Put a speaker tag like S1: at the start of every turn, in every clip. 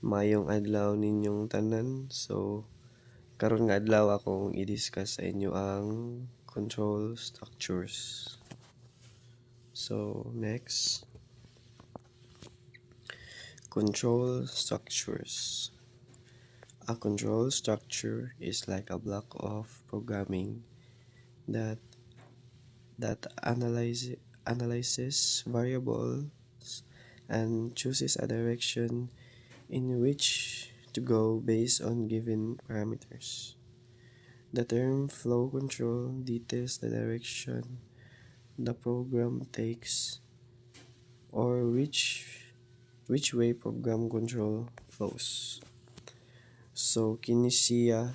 S1: Mayong adlaw ninyong tanan. So, karon nga adlaw akong i-discuss sa inyo ang control structures. So, next. Control structures. A control structure is like a block of programming that analyzes variables and chooses a direction in which to go based on given parameters. The term flow control details the direction the program takes or which way program control flows. So kini siya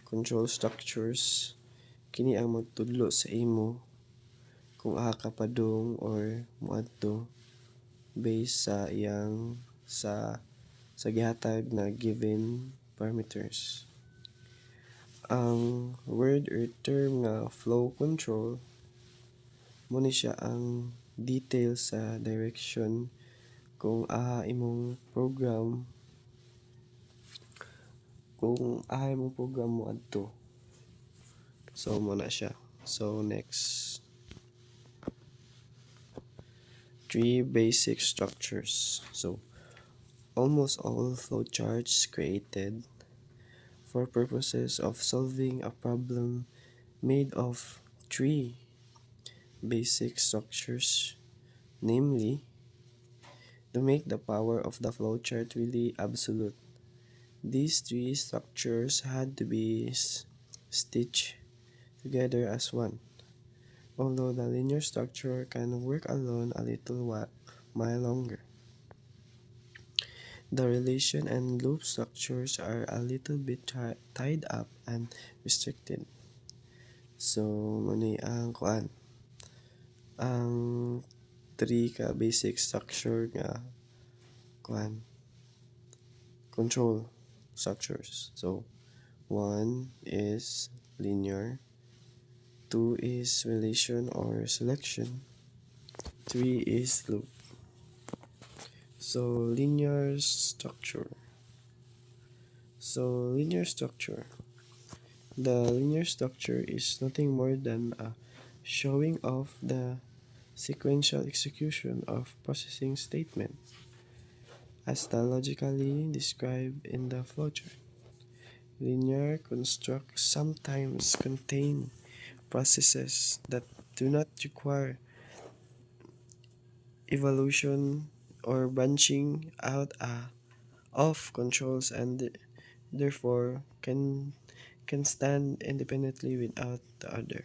S1: control structures, kini ang magtudlo sa imo kung aha ka padung or moadto based sa iyang sa gihatag na given parameters. Ang word or term nga flow control mo ni siya ang detail sa direction kung aha imong program mo adto. So mo na siya. So next. 3 basic structures. So almost all flowcharts created for purposes of solving a problem made of 3 basic structures, namely, to make the power of the flowchart really absolute. These 3 structures had to be stitched together as one. Although the linear structure can work alone a little while longer. The relation and loop structures are a little bit tied up and restricted. So, muna ang ang 3 ka basic structure nga control structures. So, 1 is linear, 2 is relation or selection, 3 is loop. So, linear structure. The linear structure is nothing more than a showing of the sequential execution of processing statement as logically described in the flowchart. Linear constructs sometimes contain processes that do not require evolution or branching out of controls and therefore can stand independently without the other.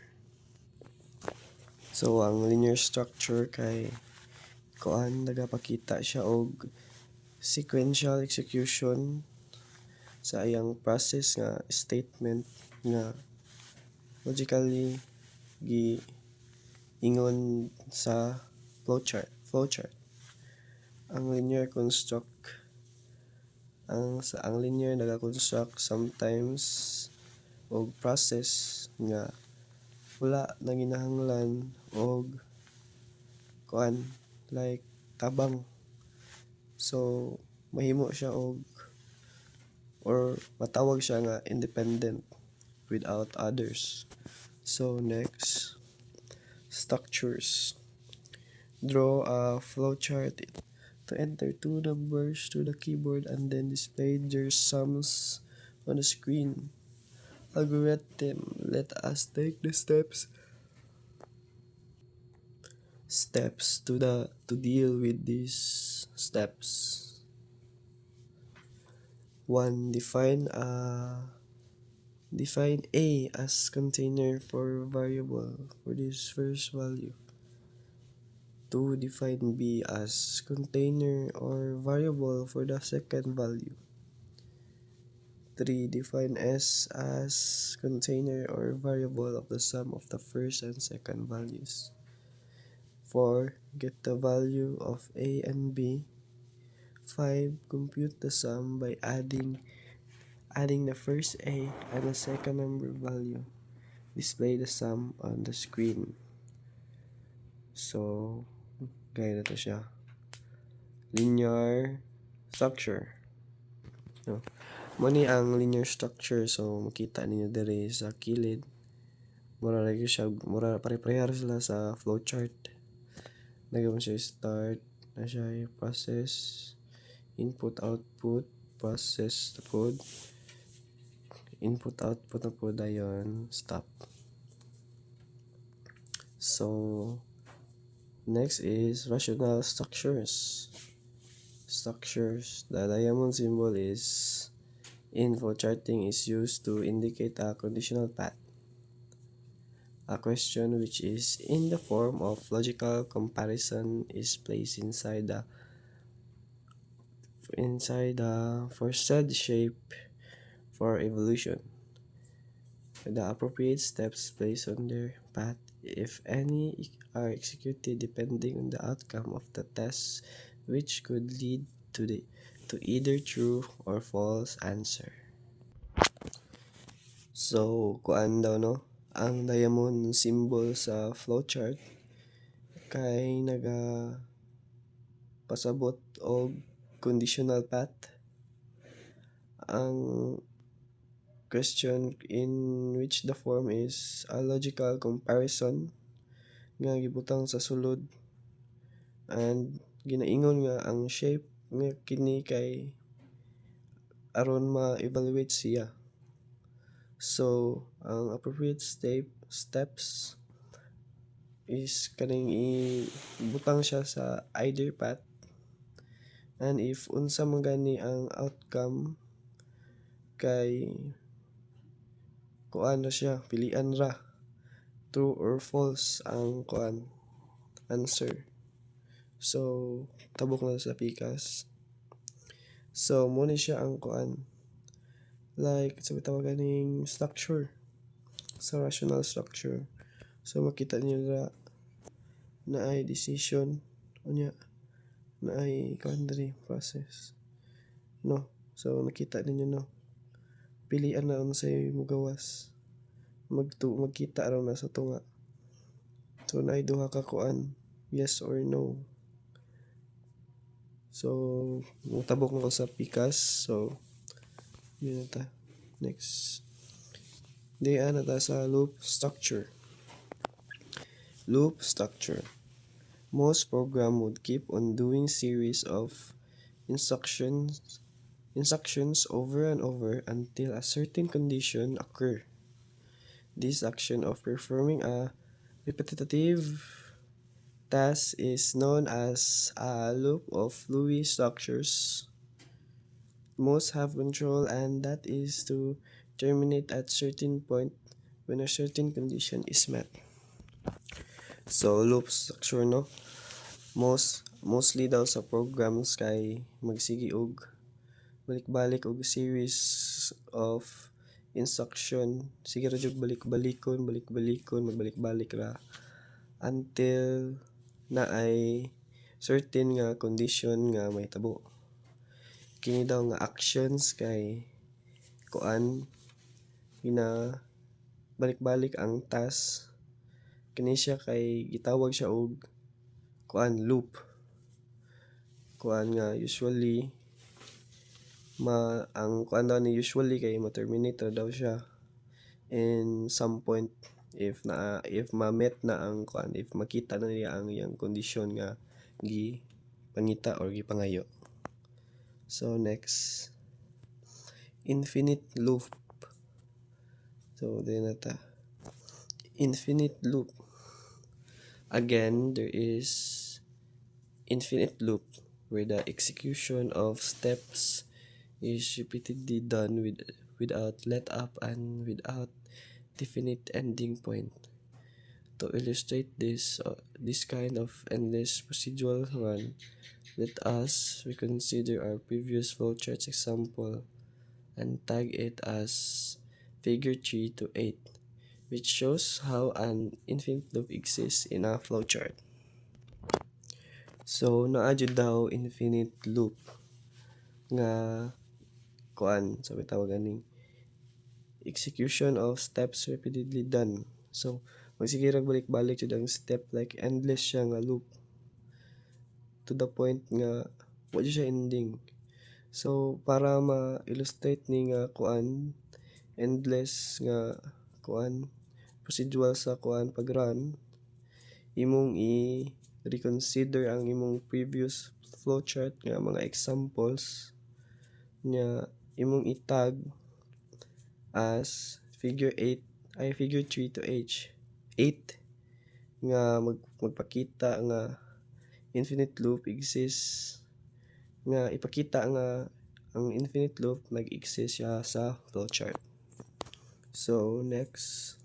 S1: So ang linear structure kay nagapakita siya og sequential execution sa iyang process nga statement nga logically giingon sa flowchart. Ang linear nagaconstruct sometimes og process nga wala na ginahanglan og like tabang. So mahimo siya or matawag siya nga independent without others. So next, structures. Draw a flowchart to enter 2 numbers to the keyboard and then display their sums on the screen. Algorithm. Let us take the steps to deal with these steps. 1. Define A as container for variable for this first value. 2. Define B as container or variable for the second value. 3. Define S as container or variable of the sum of the first and second values. 4. Get the value of A and B. 5. Compute the sum by adding the first A and the second number value. Display the sum on the screen. So, gaya na to siya. Linear structure. No. Mo ni ang linear structure, so makita ninyo diri sa kilid. Mura ra gyud siya, mura pare-pareha ra sila sa flowchart. Nagawon siya start, na siya process, input output, process the code, input output na po dayon stop. So next is rational structures. The diamond symbol is in flowcharting is used to indicate a conditional path. A question which is in the form of logical comparison is placed inside the foresaid shape for evolution. The appropriate steps placed on their path, if any, are executed depending on the outcome of the test, which could lead to either true or false answer. So, kuan daw no, ang diamond symbol sa flowchart kay pasabot og conditional path. Ang question in which the form is a logical comparison nga gibutang sa sulod, and ginaingon nga ang shape nga kini kay aron ma-evaluate siya. So ang appropriate steps is kaning ibutang siya sa either path, and if unsa man gani ang outcome kay kuan na siya, pilian ra true or false ang kuan answer. So tabok na sa pikas. So mo ni siya ang kuan, like sa tawag ganing structure sa rational structure. So makita niyo na ay decision unya na ay quandary process, no. So nakita ninyo no, pilian na unsay mugawas, magkita raw na sa tunga. So naay duha ka kuan, yes or no. So mutabok na ko sa pikas. So yun na ta. Next, di na ta sa loop structure. Loop structure. Most program would keep on doing series of instructions over and over until a certain condition occur. This action of performing a repetitive task is known as a loop of Lewis structures. Most have control, and that is to terminate at certain point when a certain condition is met. So loop structure no, mostly daw sa programs kay magsigi og balik-balik og series of instruction. Sige ra jud balik-balikon, magbalik-balik ra until na ay certain nga condition nga may tabo. Kini daw nga actions kay kuan gina balik-balik ang task. Kini siya kay gitawag siya og kuan loop. Kuan nga usually ang kuan daw ni usually kay ma-terminate daw siya in some point if ma-met na ang kuan, if makita na niya ang iyang kondisyon nga pangita or gipangayo. So next, infinite loop. So then nata infinite loop. Again, there is infinite loop where the execution of steps is repeatedly done without let up and without definite ending point. To illustrate this kind of endless procedural run, let us reconsider our previous flowcharts example and tag it as figure 3 to 8, which shows how an infinite loop exists in a flowchart. So naa jud daw infinite loop nga kuan sa tawag ganing execution of steps repeatedly done. So magsige ra balik-balik jud ang step, like endless siya nga loop to the point nga wa jud siya ending. So para ma-illustrate ni nga kuan endless nga kuan procedural sa kuan pag-run, imong i-reconsider ang imong previous flowchart nga mga examples nya imong itag as figure 8 ay figure 3 to H 8 nga magpakita nga infinite loop exists, nga ipakita nga ang infinite loop nag-exist siya sa flowchart. So next,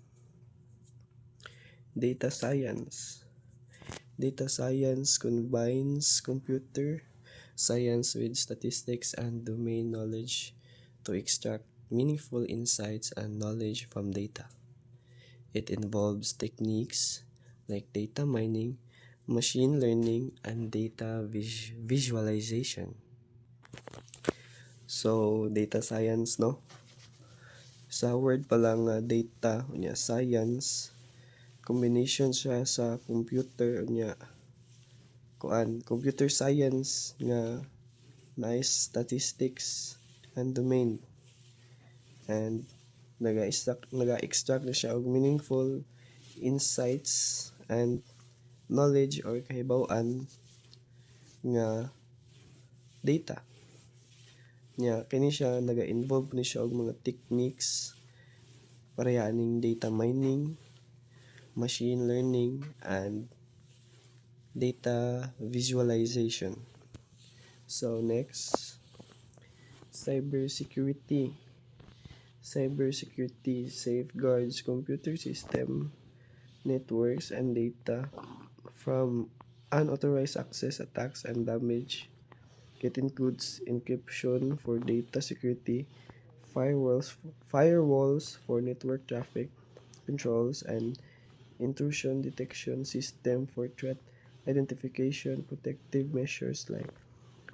S1: data science. Data science combines computer science with statistics and domain knowledge to extract meaningful insights and knowledge from data. It involves techniques like data mining, machine learning, and data visualization. So, data science, no? Sa word pa lang data, unya science, combination siya sa computer, unya computer science nga nice statistics and domain, and naga-extract na siya og meaningful insights and knowledge or kahibaw-an nga data nya. Kini siya naga-involve ni siya og mga techniques parehaning data mining, machine learning, and data visualization. So next, cybersecurity. Cybersecurity safeguards computer system, networks, and data from unauthorized access, attacks, and damage. It includes encryption for data security, firewalls for network traffic controls, and intrusion detection system for threat identification, protective measures like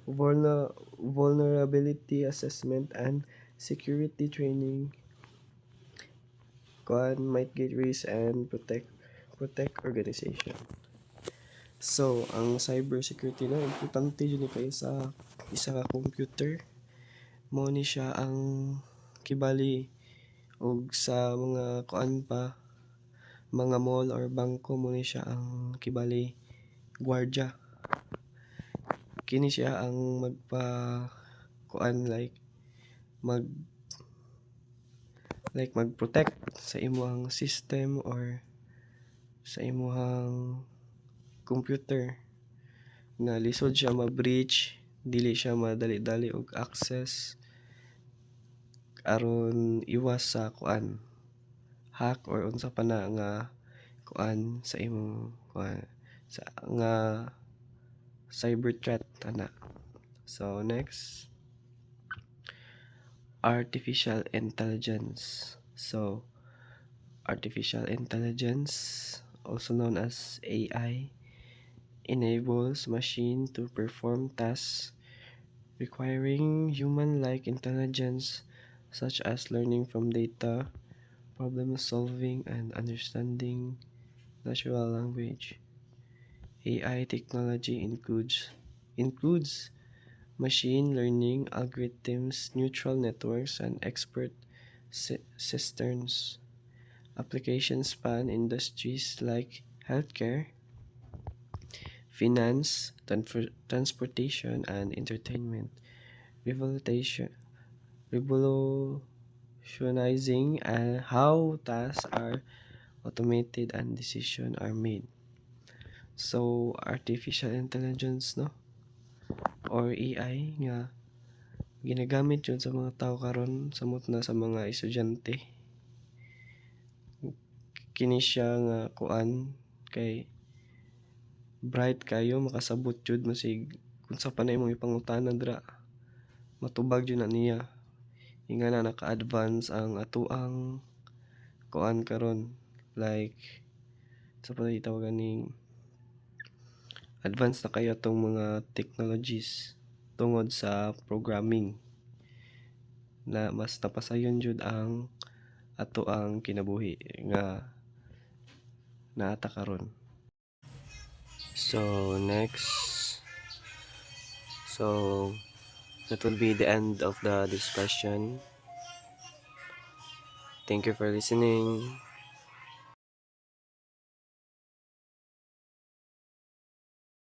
S1: vulnerability assessment, and security training can mitigate risk and protect organization. So, ang cybersecurity na importante yun kayo sa isa ka computer. Mao ni siya ang kibali og sa mga kuan pa, mga mall or bangko, mo ni siya ang kibali gwardiya. Kini siya ang magpa kuan mag-protect sa imong system or sa imong computer na lisod siya ma-breach, dili siya madali-dali og access aron iwas sa kuan hack or unsa pa na nga kuan sa imong kuan sa nga cyber threat ana. So next, artificial intelligence. So artificial intelligence, also known as AI, enables machine to perform tasks requiring human-like intelligence such as learning from data, problem solving, and understanding natural language. AI technology includes machine learning algorithms, neural networks, and expert systems. Applications span industries like healthcare, finance, transportation, and entertainment, revolutionizing how tasks are automated and decisions are made. So, artificial intelligence, no? Or AI nga ginagamit yun sa mga tao karon, samot na sa mga estudyante. Kini siya nga kuan kay bright kayo, makasabot jud masig kung sa panay mong ipangutanan dira, matubag jud na niya. Inga na naka-advance ang atuang kuan karon, like sa panay tawag ganing advance na kayo atong mga technologies tungod sa programming na mas napasayon jud ang ato ang kinabuhi nga naata karon. So next, so that will be the end of the discussion. Thank you for listening.